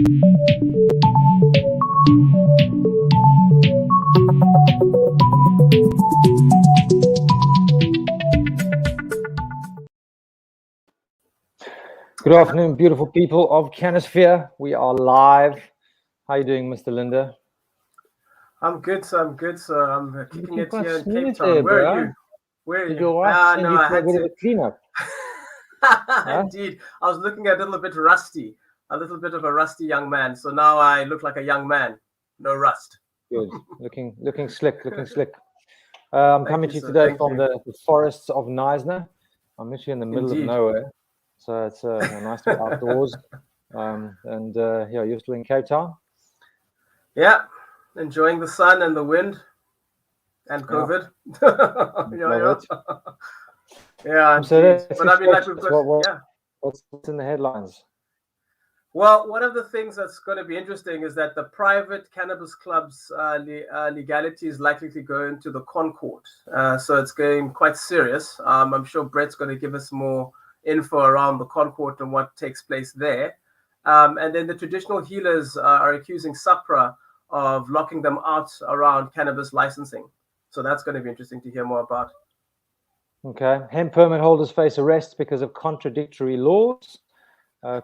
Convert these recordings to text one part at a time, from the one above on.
Good afternoon, beautiful people of CannaSphere. We are live. How are you doing, Mr. Linda? I'm good, sir. I'm good, sir. I'm kicking it here in Cape There, Town. Where are you? Where are you? No, I had to clean up. Indeed. I was looking a little bit rusty, a little bit of a rusty young man. So now I look like a young man. No rust. Good. looking slick, I'm coming to you today from the forests of Knysna. I'm literally in the middle of nowhere. So it's nice to be outdoors. Yeah, you're still in Cape Town? Yeah, enjoying the sun and the wind and COVID. Yeah. So but I mean, like we've got, what's in the headlines? Well, one of the things that's going to be interesting is that the private cannabis clubs legality is likely to go into the Concord. So it's getting quite serious. I'm sure Brett's going to give us more info around the Concord and what takes place there. And then the traditional healers are accusing SAPRA of locking them out around cannabis licensing. So that's going to be interesting to hear more about. Okay. Hemp permit holders face arrest because of contradictory laws.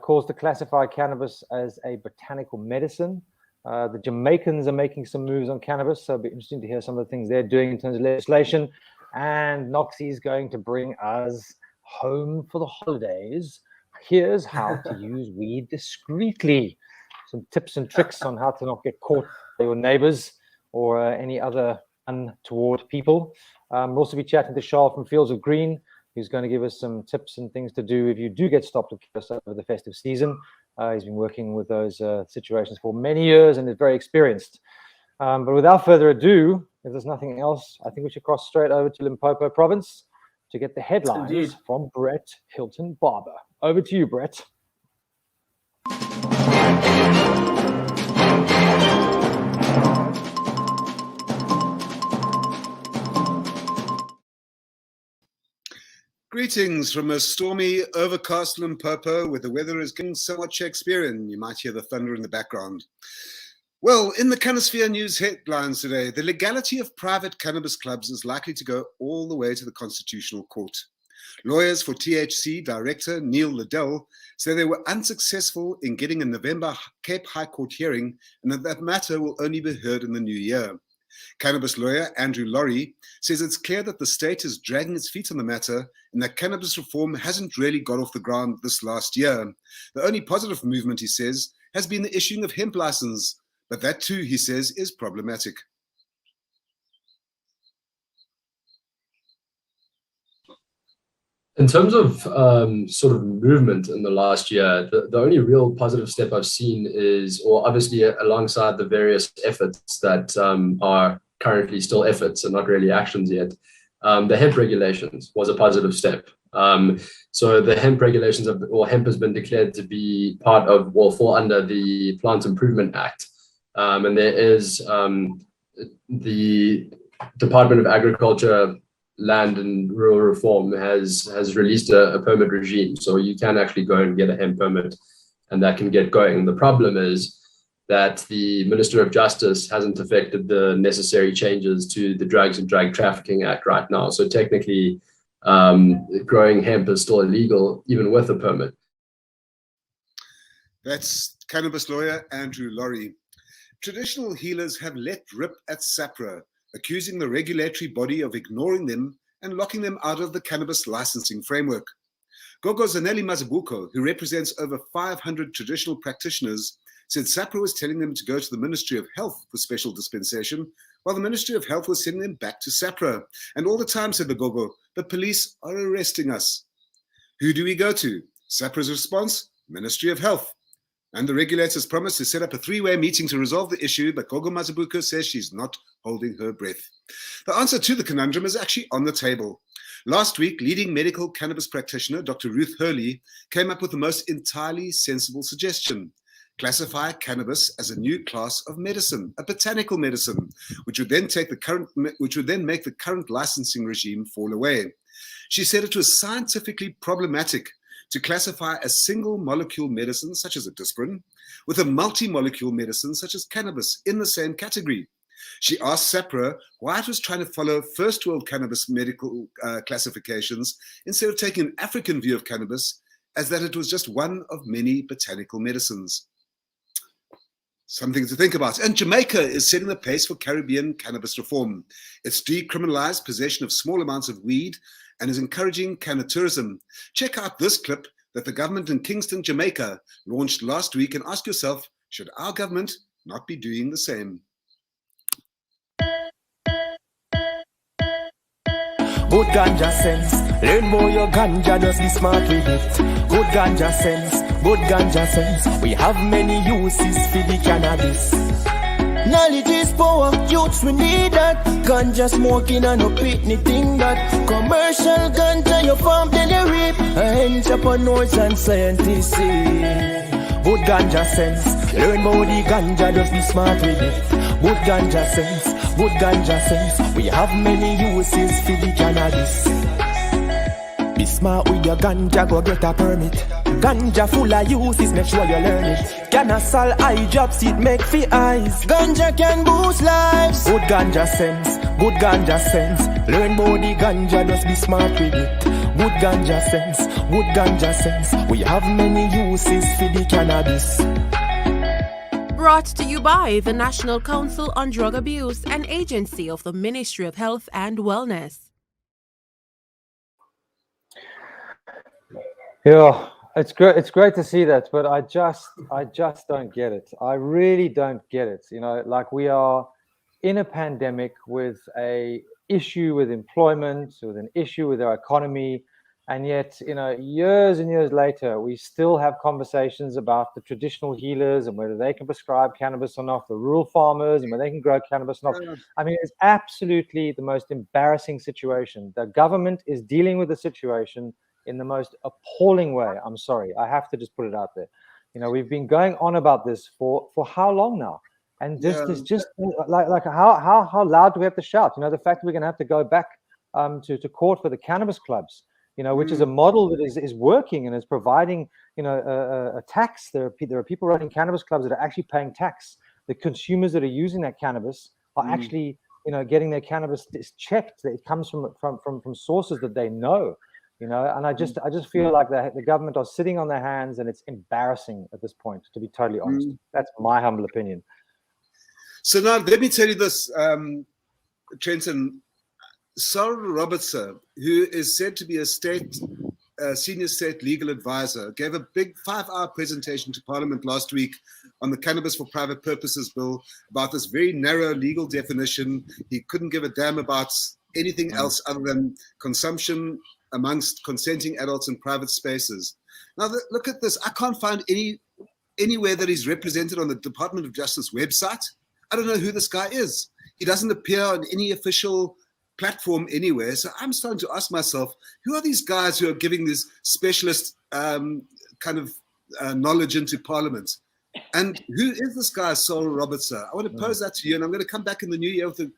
Calls to classify cannabis as a botanical medicine. The Jamaicans are making some moves on cannabis, so it'll be interesting to hear some of the things they're doing in terms of legislation. And Noxy is going to bring us home for the holidays. Here's how to use weed discreetly. Some tips and tricks on how to not get caught by your neighbors or any other untoward people. We'll also be chatting to Charles from Fields of Green, who's going to give us some tips and things to do if you do get stopped with cannabis over the festive season. He's been working with those situations for many years and is very experienced. But without further ado, if there's nothing else, I think we should cross straight over to Limpopo province to get the headlines from Brett Hilton-Barber. Over to you, Brett. Greetings from a stormy, overcast Limpopo where the weather is getting somewhat Shakespearean. You might hear the thunder in the background. Well, in the CannaSphere news headlines today, the legality of private cannabis clubs is likely to go all the way to the Constitutional Court. Lawyers for THC director Neil Liddell say they were unsuccessful in getting a November Cape High Court hearing and that matter will only be heard in the new year. Cannabis lawyer Andrew Laurie says it's clear that the state is dragging its feet on the matter and that cannabis reform hasn't really got off the ground this last year. The only positive movement, he says, has been the issuing of hemp license, but that too, he says, is problematic. In terms of sort of movement in the last year, the only real positive step I've seen is, or obviously alongside the various efforts that are currently still efforts and not really actions yet, the hemp regulations was a positive step. So the hemp regulations, hemp has been declared to be part of, fall under the Plant Improvement Act. And there is the Department of Agriculture, Land and Rural Reform has released a permit regime. So you can actually go and get a hemp permit and that can get going. The problem is that the Minister of Justice hasn't effected the necessary changes to the Drugs and Drug Trafficking Act right now. So technically, growing hemp is still illegal, even with a permit. That's cannabis lawyer Andrew Laurie. Traditional healers have let rip at SAPRA, accusing the regulatory body of ignoring them and locking them out of the cannabis licensing framework. Gogo Zanelli Mazibuko, who represents over 500 traditional practitioners, said SAPRA was telling them to go to the Ministry of Health for special dispensation, while the Ministry of Health was sending them back to SAPRA. And all the time, said the Gogo, the police are arresting us. Who do we go to? SAPRA's response, Ministry of Health. And the regulators promised to set up a three-way meeting to resolve the issue, but Gogo Mazibuko says she's not holding her breath. The answer to the conundrum is actually on the table. Last week, leading medical cannabis practitioner Dr. Ruth Hurley came up with the most entirely sensible suggestion. Classify cannabis as a new class of medicine, a botanical medicine, which would then make the current licensing regime fall away. She said it was scientifically problematic to classify a single molecule medicine, such as a dispirin, with a multi-molecule medicine, such as cannabis, in the same category. She asked SAPRA why it was trying to follow first world cannabis medical classifications instead of taking an African view of cannabis, as that it was just one of many botanical medicines. Something to think about. And Jamaica is setting the pace for Caribbean cannabis reform. It's decriminalized possession of small amounts of weed and is encouraging cannatourism. Check out this clip that the government in Kingston, Jamaica launched last week and ask yourself, should our government not be doing the same? Good ganja sense, learn more your ganja, just be smart with it. Good ganja sense, good ganja sense. We have many uses for the cannabis. Knowledge is power, youths we need that. Ganja smoking and no pitney thing that. Commercial ganja you farm then you reap. Entrepreneurs and scientists see. Good ganja sense, learn more the ganja, just be smart with it. Good ganja sense, good ganja sense. We have many uses for the cannabis. Be smart with your ganja, go get a permit. Ganja full of uses, make sure you learn it. Canna solve eye drops, it make for eyes. Ganja can boost lives. Good ganja sense, good ganja sense. Learn more the ganja, just be smart with it. Good ganja sense, good ganja sense. We have many uses for the cannabis. Brought to you by the National Council on Drug Abuse, an agency of the Ministry of Health and Wellness. Yeah, it's great. It's great to see that, but I just don't get it. I really don't get it. You know, like we are in a pandemic with a issue with employment, with an issue with our economy. And yet, you know, years and years later, we still have conversations about the traditional healers and whether they can prescribe cannabis or not, the rural farmers and whether they can grow cannabis or not. I mean, it's absolutely the most embarrassing situation. The government is dealing with the situation in the most appalling way. I'm sorry, I have to just put it out there. You know, we've been going on about this for how long now? And this just like how loud do we have to shout? You know, the fact that we're going to have to go back to court for the cannabis clubs, you know, which is a model that is working and is providing, you know, a tax. There are people running cannabis clubs that are actually paying tax. The consumers that are using that cannabis are actually, you know, getting their cannabis checked. It comes from sources that they know, you know. And I just feel like the government are sitting on their hands, and it's embarrassing at this point, to be totally honest. That's my humble opinion. So now let me tell you this, Trenton. Cyril Robertson, who is said to be a senior state legal advisor, gave a big 5-hour presentation to Parliament last week on the Cannabis for Private Purposes bill about this very narrow legal definition. He couldn't give a damn about anything else other than consumption amongst consenting adults in private spaces. Now, look at this. I can't find anywhere that he's represented on the Department of Justice website. I don't know who this guy is. He doesn't appear on any official platform anywhere. So I'm starting to ask myself, who are these guys who are giving this specialist knowledge into Parliament? And who is this guy, Cyril Robertson? I want to pose that to you, and I'm going to come back in the new year with the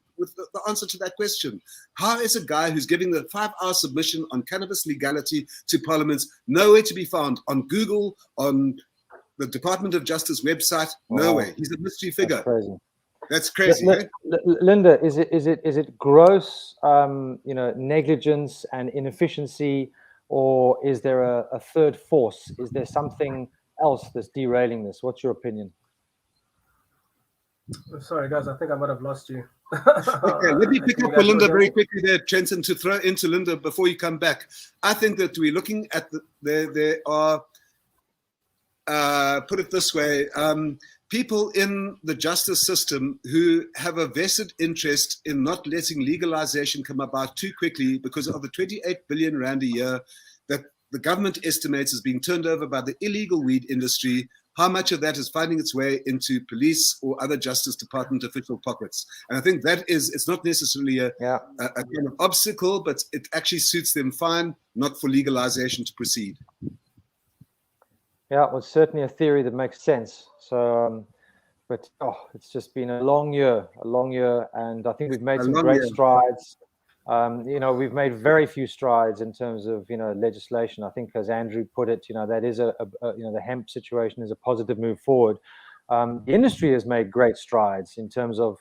answer to that question. How is a guy who's giving the 5-hour submission on cannabis legality to Parliament nowhere to be found on Google, on the Department of Justice website? Nowhere. He's a mystery figure. That's crazy. Linda, is it gross, you know, negligence and inefficiency, or is there a third force? Is there something else that's derailing this? What's your opinion? Sorry, guys, I think I might have lost you. Okay, let me pick up for Linda very quickly there, Trenton, to throw into Linda before you come back. I think that we're looking at there are, put it this way, people in the justice system who have a vested interest in not letting legalization come about too quickly because of the 28 billion rand a year that the government estimates is being turned over by the illegal weed industry. How much of that is finding its way into police or other Justice Department official pockets? And I think that it's not necessarily a kind of obstacle, but it actually suits them fine not for legalization to proceed. Yeah, well, certainly a theory that makes sense. So, it's just been a long year, and I think we've made some great strides. We've made very few strides in terms of, legislation. I think, as Andrew put it, that is the hemp situation is a positive move forward. The industry has made great strides in terms of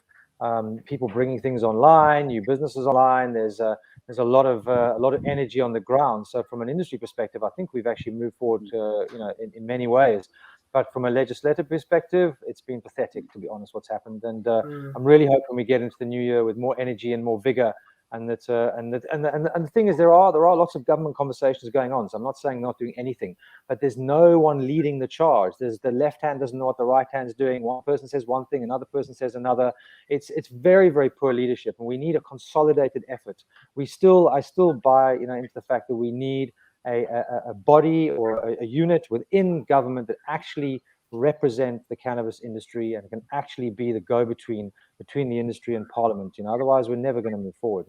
people bringing things online, new businesses online. There's a lot of energy on the ground. So from an industry perspective, I think we've actually moved forward, in many ways. But from a legislative perspective, it's been pathetic, to be honest, what's happened. And I'm really hoping we get into the new year with more energy and more vigor. And the thing is, there are lots of government conversations going on. So I'm not saying not doing anything, but there's no one leading the charge. There's the left hand doesn't know what the right hand's doing. One person says one thing, another person says another. It's very, very poor leadership, and we need a consolidated effort. I still buy into the fact that we need a body or a unit within government that actually represent the cannabis industry and can actually be the go-between between the industry and Parliament. Otherwise we're never going to move forward.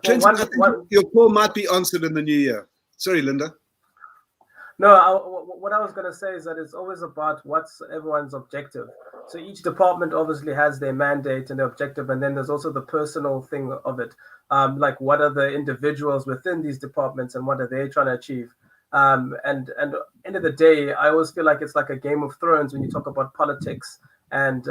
Trenton, I think your call might be answered in the new year. Sorry, Linda. No, what I was going to say is that it's always about what's everyone's objective. So each department obviously has their mandate and their objective, and then there's also the personal thing of it. Like, what are the individuals within these departments and what are they trying to achieve? And end of the day, I always feel like it's like a Game of Thrones when you talk about politics and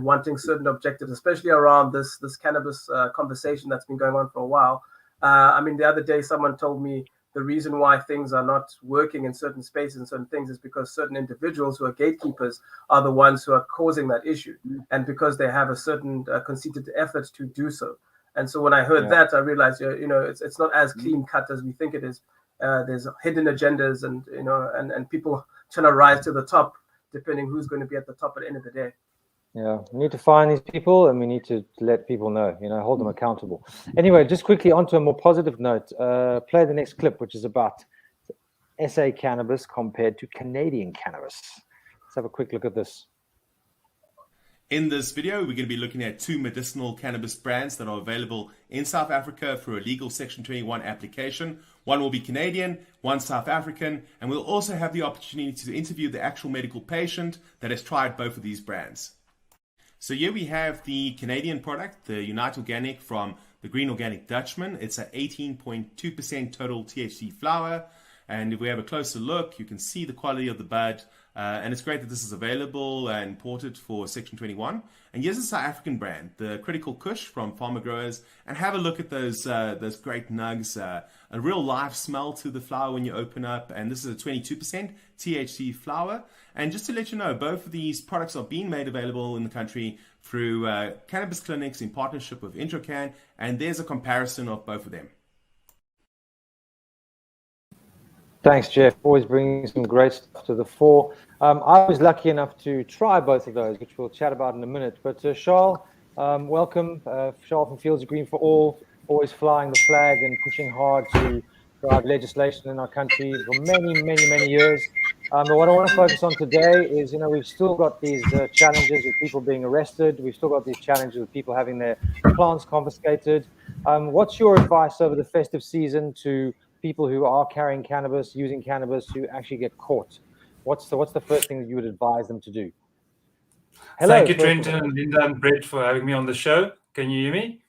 wanting certain objectives, especially around this cannabis conversation that's been going on for a while. The other day someone told me the reason why things are not working in certain spaces and certain things is because certain individuals who are gatekeepers are the ones who are causing that issue, and because they have a certain conceited effort to do so. And so when I heard that, I realized, it's not as clean cut as we think it is. There's hidden agendas and people trying to rise to the top, depending who's going to be at the top at the end of the day. Yeah, we need to find these people and we need to let people know, hold them accountable. Anyway, just quickly onto a more positive note, play the next clip, which is about SA cannabis compared to Canadian cannabis. Let's have a quick look at this. In this video, we're going to be looking at two medicinal cannabis brands that are available in South Africa through a legal Section 21 application. One will be Canadian, one South African, and we'll also have the opportunity to interview the actual medical patient that has tried both of these brands. So here we have the Canadian product, the Unite Organic from the Green Organic Dutchman. It's an 18.2% total THC flower. And if we have a closer look, you can see the quality of the bud. And it's great that this is available and imported for Section 21. And here's a South African brand, the Critical Kush from Farmer Growers. And have a look at those great nugs, a real live smell to the flower when you open up. And this is a 22% THC flower. And just to let you know, both of these products are being made available in the country through cannabis clinics in partnership with Introcan. And there's a comparison of both of them. Thanks, Jeff. Always bringing some great stuff to the fore. I was lucky enough to try both of those, which we'll chat about in a minute. But Charles, welcome. Charles from Fields of Green for All, always flying the flag and pushing hard to drive legislation in our country for many, many, many years. But what I want to focus on today is, we've still got these challenges with people being arrested. We've still got these challenges with people having their plants confiscated. What's your advice over the festive season to people who are carrying cannabis, using cannabis, who actually get caught? What's the first thing that you would advise them to do? Hello. Thank you, Trenton and Linda and Brett, for having me on the show. Can you hear me?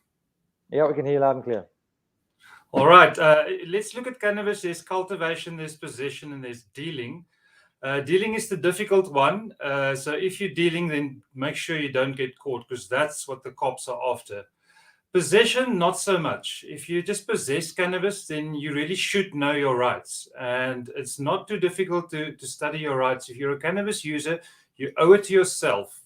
Yeah, we can hear you loud and clear. All right. Let's look at cannabis. There's cultivation, there's possession, and there's dealing. Dealing is the difficult one. So if you're dealing, then make sure you don't get caught, because that's what the cops are after. Possession, not so much. If you just possess cannabis, then you really should know your rights. And it's not too difficult to study your rights. If you're a cannabis user, you owe it to yourself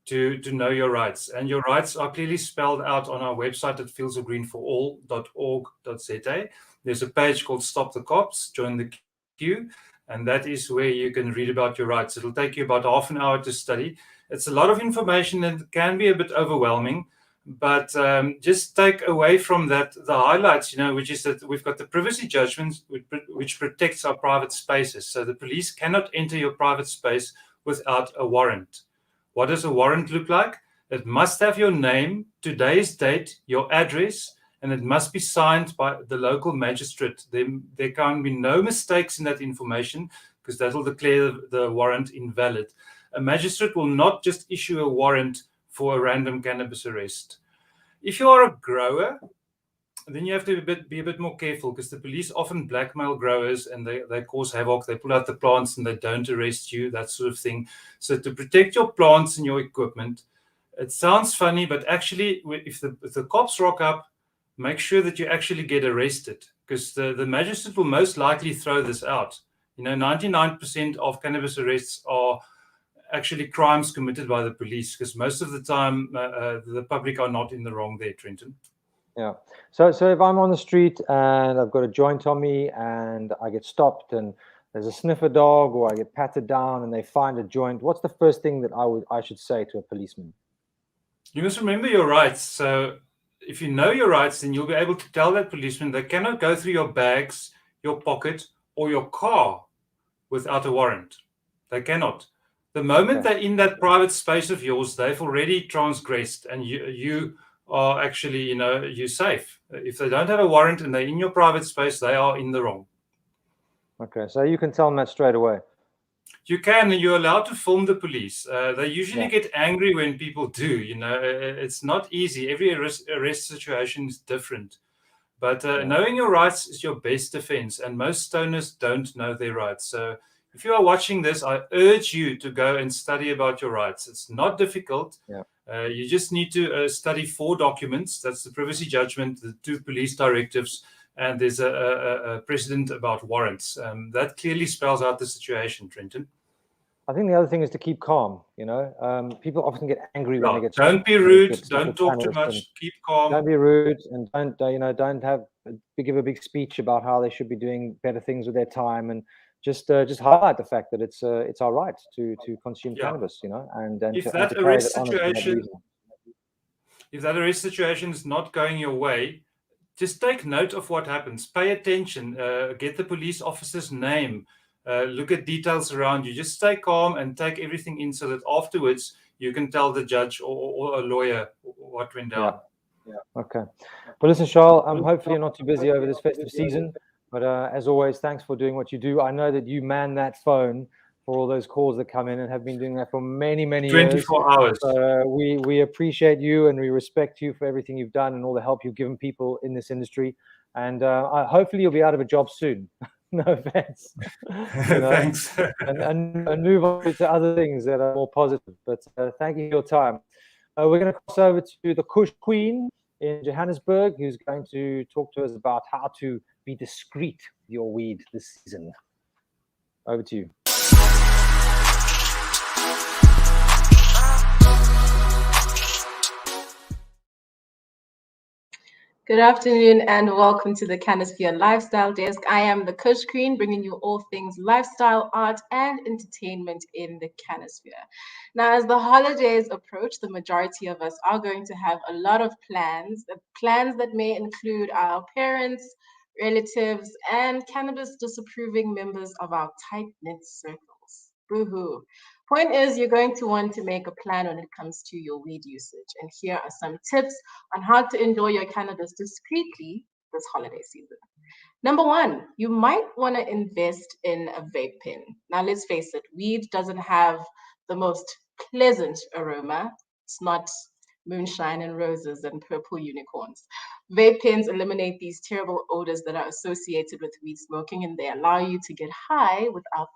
to know your rights. And your rights are clearly spelled out on our website at fieldsofgreenforall.org.za. There's a page called Stop the Cops, Join the Queue. And that is where you can read about your rights. It'll take you about half an hour to study. It's a lot of information and it can be a bit overwhelming. But just take away from that the highlights, which is that we've got the privacy judgment, which protects our private spaces. So the police cannot enter your private space without a warrant. What does a warrant look like? It must have your name, today's date, your address, and it must be signed by the local magistrate. There can be no mistakes in that information, because that will declare the warrant invalid. A magistrate will not just issue a warrant for a random cannabis arrest. If you are a grower, then you have to be a bit more careful, because the police often blackmail growers and they cause havoc. They pull out the plants and they don't arrest you, that sort of thing. So to protect your plants and your equipment, it sounds funny, but actually, if the cops rock up, make sure that you actually get arrested, because the magistrate will most likely throw this out. 99% of cannabis arrests are actually crimes committed by the police, because most of the time the public are not in the wrong there, Trenton. Yeah. So if I'm on the street and I've got a joint on me and I get stopped and there's a sniffer dog, or I get patted down and they find a joint, what's the first thing that I should say to a policeman? You must remember your rights. So if you know your rights, then you'll be able to tell that policeman they cannot go through your bags, your pocket, or your car without a warrant. They cannot. The moment they're in that private space of yours, they've already transgressed, and you are actually, you're safe. If they don't have a warrant and they're in your private space, they are in the wrong. Okay, so you can tell them that straight away. You can, and you're allowed to film the police. They usually get angry when people do. It's not easy. Every arrest situation is different. But knowing your rights is your best defense, and most stoners don't know their rights. So if you are watching this, I urge you to go and study about your rights. It's not difficult. Yeah. You just need to study 4 documents. That's the privacy judgment, the 2 police directives, and there's a precedent about warrants. That clearly spells out the situation, Trenton. I think the other thing is to keep calm. People often get angry when they get. Don't be rude. Don't talk too much. Keep calm. Don't be rude, and don't give a big speech about how they should be doing better things with their time, and just highlight the fact that it's our right to consume cannabis. And if to, that and to arrest carry situation, if that arrest situation is not going your way, just take note of what happens. Pay attention. Get the police officer's name. Look at details around you. Just stay calm and take everything in, so that afterwards you can tell the judge or a lawyer what went down. Yeah. Okay. Well, listen, Charles, hopefully you're not too busy over this festive season. But as always, thanks for doing what you do. I know that you man that phone for all those calls that come in, and have been doing that for many, many 24 hours. We appreciate you, and we respect you for everything you've done and all the help you've given people in this industry. And hopefully you'll be out of a job soon. No offense. Thanks. and move on to other things that are more positive. But thank you for your time. We're going to cross over to the Kush Queen in Johannesburg, who's going to talk to us about how to be discreet with your weed this season. Over to you. Good afternoon and welcome to the CannaSphere Lifestyle Desk. I am the Kush Queen, bringing you all things lifestyle, art, and entertainment in the CannaSphere. Now, as the holidays approach, the majority of us are going to have a lot of plans that may include our parents, relatives, and cannabis disapproving members of our tight-knit circles. Boo-hoo. Point is, you're going to want to make a plan when it comes to your weed usage. And here are some tips on how to enjoy your cannabis discreetly this holiday season. Number 1, you might want to invest in a vape pen. Now, let's face it, weed doesn't have the most pleasant aroma. It's not moonshine and roses and purple unicorns. Vape pens eliminate these terrible odors that are associated with weed smoking, and they allow you to get high without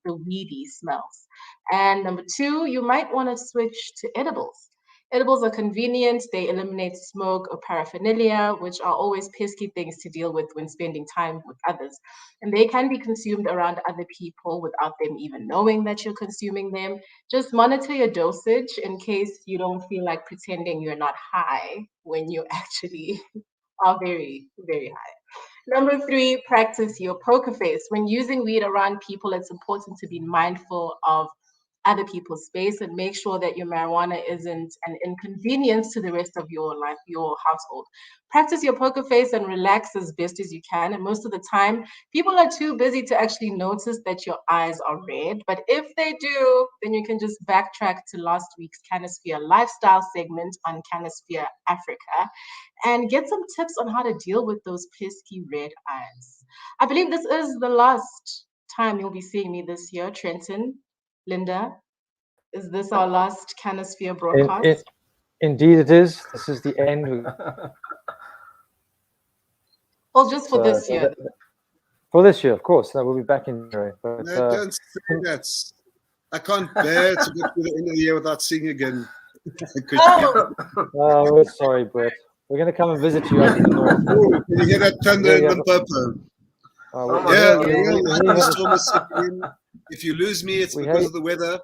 the weedy smells. And number 2, you might want to switch to edibles. Edibles are convenient. They eliminate smoke or paraphernalia, which are always pesky things to deal with when spending time with others. And they can be consumed around other people without them even knowing that you're consuming them. Just monitor your dosage in case you don't feel like pretending you're not high when you actually are very, very high. Number 3, practice your poker face. When using weed around people, it's important to be mindful of other people's space and make sure that your marijuana isn't an inconvenience to the rest of your life, your household. Practice your poker face and relax as best as you can. And most of the time, people are too busy to actually notice that your eyes are red. But if they do, then you can just backtrack to last week's CannaSphere lifestyle segment on CannaSphere Africa and get some tips on how to deal with those pesky red eyes. I believe this is the last time you'll be seeing me this year, Trenton. Linda, is this our last CannaSphere broadcast? Indeed, it is. This is the end. Well, just for this year. For this year, of course. No, we'll be back in January. But, No, don't say that. I can't bear to get to the end of the year without seeing again. Oh, we're sorry, Brett. We're going to come and visit you up in the north. Ooh, can you hear that thunder in Limpopo? If you lose me, it's because of the weather.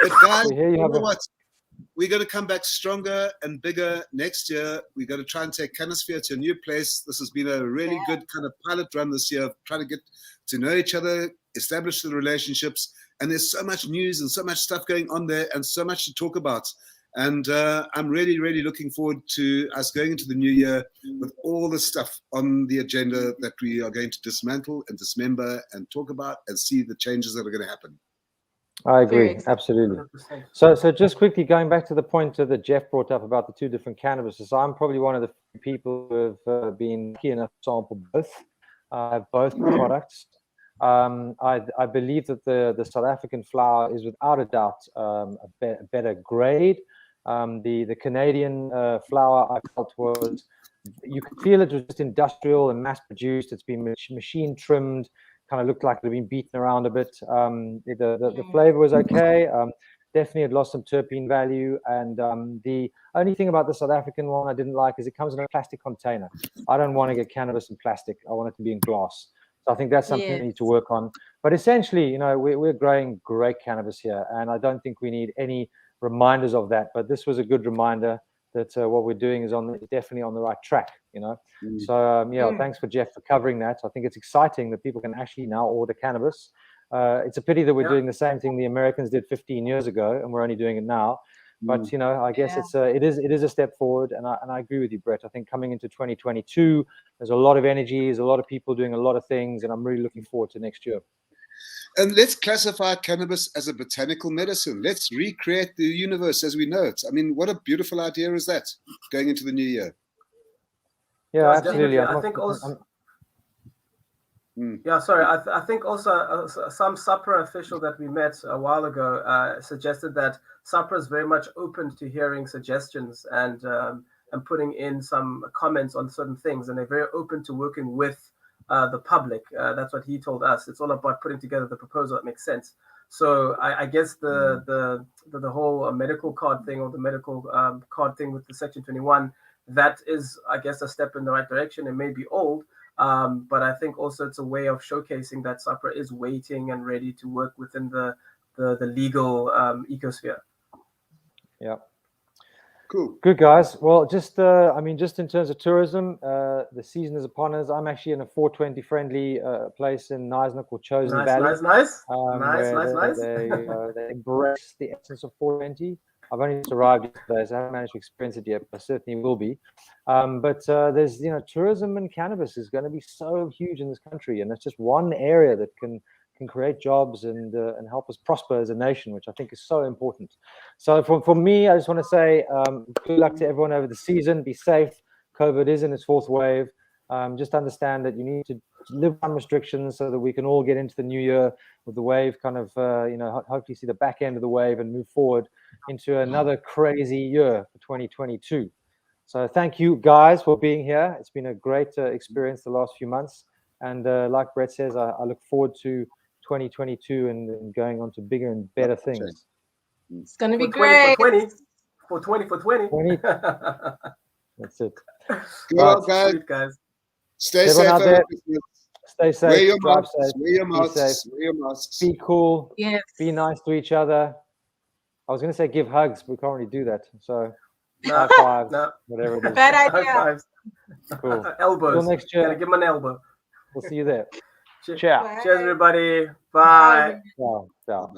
But guys, you know what? We're going to come back stronger and bigger next year. We're going to try and take CannaSphere to a new place. This has been a really good kind of pilot run this year, trying to get to know each other, establish the relationships. And there's so much news and so much stuff going on there and so much to talk about. And I'm really, really looking forward to us going into the new year with all the stuff on the agenda that we are going to dismantle and dismember and talk about and see the changes that are going to happen. I agree, absolutely. So just quickly going back to the point that Jeff brought up about the two different cannabises. I'm probably one of the people who have been lucky enough to sample both products. I believe that the South African flower is without a doubt a better grade. The Canadian flower I felt was, you could feel it was just industrial and mass produced. It's been machine trimmed, kind of looked like it had been beaten around a bit. The flavor was okay. Definitely had lost some terpene value. And the only thing about the South African one I didn't like is it comes in a plastic container. I don't want to get cannabis in plastic. I want it to be in glass. So I think that's something we need to work on. But essentially, you know, we're growing great cannabis here, and I don't think we need any reminders of that. But this was a good reminder that what we're doing is definitely on the right track, you know. So thanks for Jeff for covering that. I think it's exciting that people can actually now order cannabis. It's a pity that we're doing the same thing the Americans did 15 years ago, and we're only doing it now. But you know, I guess it is a step forward, and I agree with you, Brett. I think coming into 2022, there's a lot of energy, there's a lot of people doing a lot of things, and I'm really looking forward to next year. And let's classify cannabis as a botanical medicine. Let's recreate the universe as we know it. I mean, what a beautiful idea is that going into the new year? Yeah, absolutely. I think also. Yeah, sorry. I think also some SAPRA official that we met a while ago suggested that SAPRA is very much open to hearing suggestions and putting in some comments on certain things, and they're very open to working with the public. That's what he told us. It's all about putting together the proposal that makes sense. So I guess the whole medical card thing, or the medical card thing with the Section 21, that is, I guess, a step in the right direction. It may be old, but I think also it's a way of showcasing that SAPRA is waiting and ready to work within the legal ecosphere. Yeah. Cool. Good, guys. Well, just in terms of tourism, the season is upon us. I'm actually in a 420 friendly place in Knysna called Chosen Valley. Nice. They embrace the essence of 420. I've only just arrived yesterday, so I haven't managed to experience it yet, but I certainly will be. But there's, tourism and cannabis is going to be so huge in this country, and it's just one area that can create jobs and help us prosper as a nation, which I think is so important. So for me, I just want to say good luck to everyone over the season. Be safe. COVID is in its fourth wave. Just understand that you need to live on restrictions so that we can all get into the new year with the wave kind of, hopefully see the back end of the wave and move forward into another crazy year for 2022. So thank you guys for being here. It's been a great experience the last few months. And like Brett says, I look forward to 2022 and going on to bigger and better things. It's going to be great. For 20. That's it. Good, guys. Stay safe. Stay safe. Wear your Drive masks. safe. Wear your Be masks. safe. Wear your masks. Be cool. Yes. Be nice to each other. I was going to say give hugs, but we can't really do that. So high fives, whatever it is. Bad idea. High fives. Cool. Elbows. Till next year. Gotta give him an elbow. We'll see you there. Cheers. Ciao. Cheers, everybody. Bye. Ciao. Ciao.